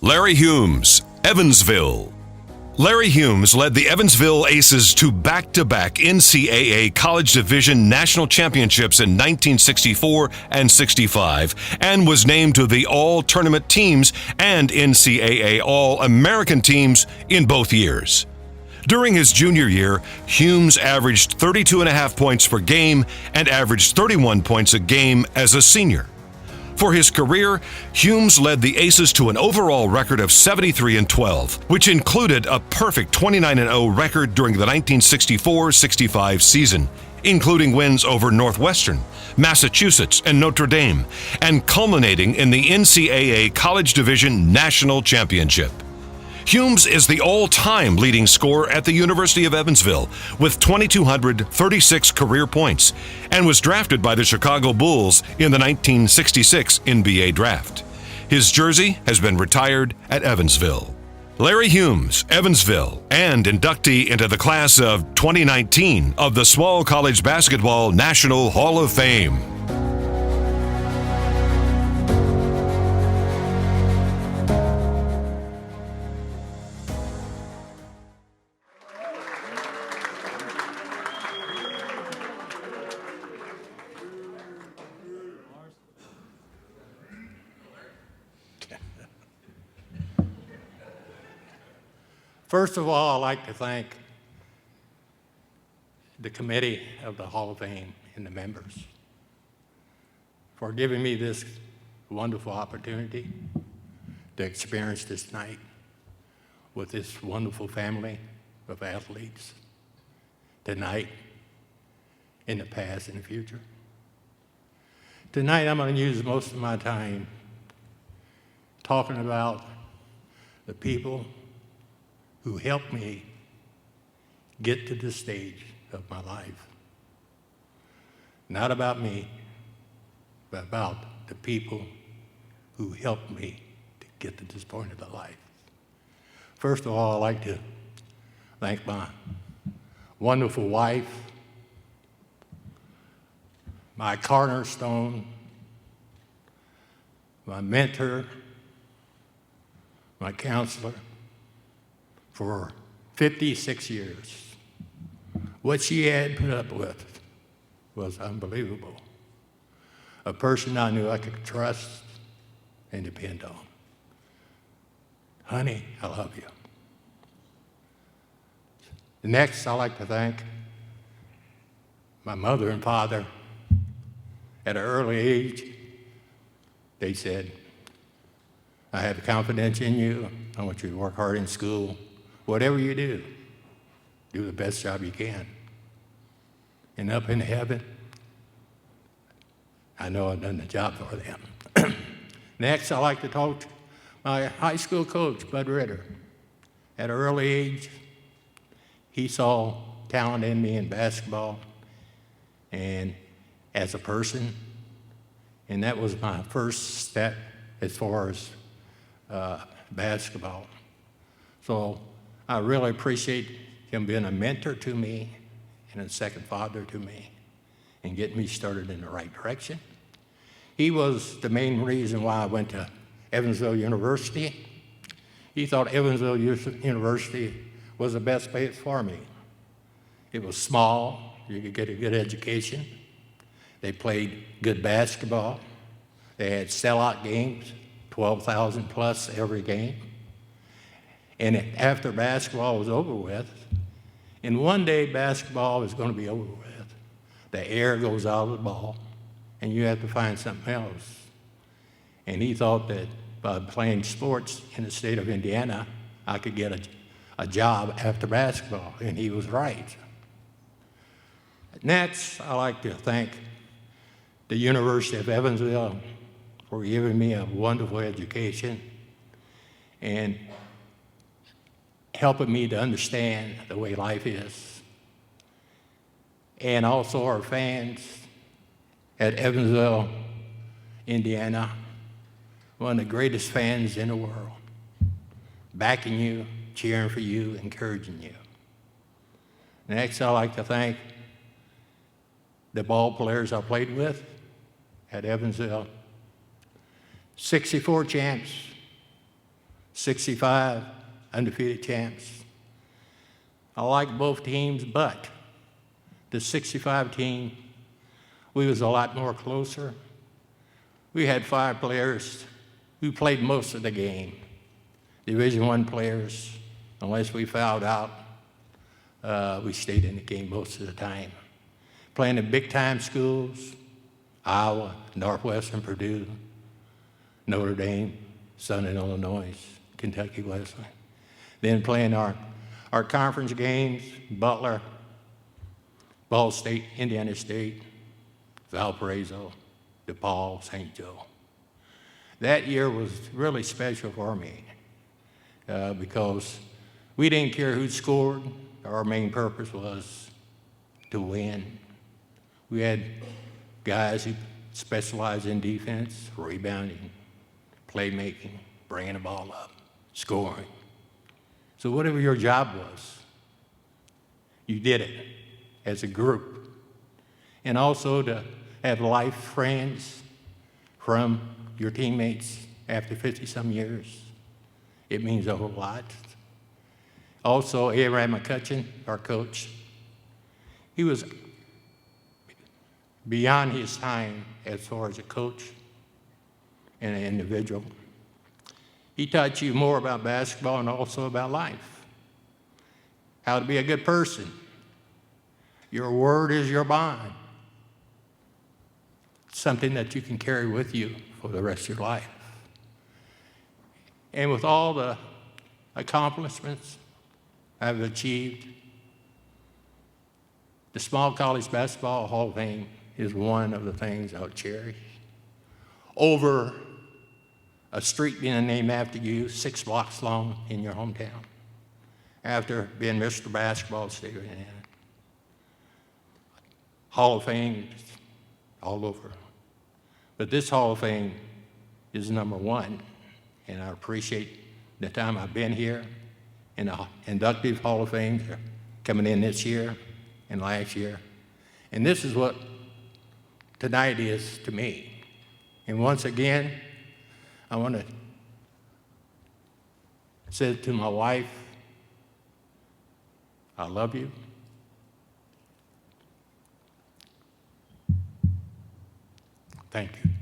Larry Humes, Evansville. Larry Humes led the Evansville Aces to back-to-back NCAA College Division National Championships in 1964 and 65 and was named to the All-Tournament Teams and NCAA All-American Teams in both years. During his junior year, Humes averaged 32.5 points per game and averaged 31 points a game as a senior. For his career, Humes led the Aces to an overall record of 73-12, which included a perfect 29-0 record during the 1964-65 season, including wins over Northwestern, Massachusetts, and Notre Dame, and culminating in the NCAA College Division National Championship. Humes is the all-time leading scorer at the University of Evansville with 2,236 career points and was drafted by the Chicago Bulls in the 1966 NBA Draft. His jersey has been retired at Evansville. Larry Humes, Evansville, and inductee into the class of 2019 of the Small College Basketball National Hall of Fame. First of all, I'd like to thank the committee of the Hall of Fame and the members for giving me this wonderful opportunity to experience this night with this wonderful family of athletes tonight, in the past, and the future. Tonight, I'm going to use most of my time talking about the people who helped me get to this stage of my life. Not about me, but about the people who helped me to get to this point of the life. First of all, I'd like to thank my wonderful wife, my cornerstone, my mentor, my counselor, for 56 years. What she had put up with was unbelievable. A person I knew I could trust and depend on. Honey, I love you. Next, I'd like to thank my mother and father. At an early age, they said, I have confidence in you. I want you to work hard in school. Whatever you do the best job you can. And up in heaven, I know I've done the job for them. Next, I'd like to talk to my high school coach, Bud Ritter. At an early age, he saw talent in me in basketball and as a person, and that was my first step as far as basketball. So I really appreciate him being a mentor to me and a second father to me and getting me started in the right direction. He was the main reason why I went to Evansville University. He thought Evansville University was the best place for me. It was small, you could get a good education. They played good basketball. They had sellout games, 12,000 plus every game. And after basketball was over with, and one day basketball is going to be over with, the air goes out of the ball, and you have to find something else. And he thought that by playing sports in the state of Indiana, I could get a job after basketball, and he was right. Next, I'd like to thank the University of Evansville for giving me a wonderful education and helping me to understand the way life is. And also our fans at Evansville, Indiana, one of the greatest fans in the world, backing you, cheering for you, encouraging you. Next, I'd like to thank the ball players I played with at Evansville. 64 champs, 65 undefeated champs. I like both teams, but the 65 team, we was a lot more closer. We had 5 players who played most of the game. Division I players, unless we fouled out, we stayed in the game most of the time. Playing in big-time schools, Iowa, Northwestern, Purdue, Notre Dame, Southern Illinois, Kentucky Wesleyan. Then playing our conference games, Butler, Ball State, Indiana State, Valparaiso, DePaul, St. Joe. That year was really special for me because we didn't care who scored. Our main purpose was to win. We had guys who specialized in defense, rebounding, playmaking, bringing the ball up, scoring. So whatever your job was, you did it as a group. And also to have life friends from your teammates after 50-some years. It means a whole lot. Also, Aaron McCutcheon, our coach, he was beyond his time as far as a coach and an individual. He taught you more about basketball and also about life. How to be a good person. Your word is your bond. Something that you can carry with you for the rest of your life. And with all the accomplishments I've achieved, the Small College Basketball Hall of Fame is one of the things I'll cherish. Over a street being named after you, 6 blocks long in your hometown, after being Mr. Basketball State of Indiana. Hall of Fame all over. But this Hall of Fame is number 1, and I appreciate the time I've been here. And the inductive Hall of Fame are coming in this year and last year. And this is what tonight is to me. And once again, I want to say to my wife, I love you. Thank you.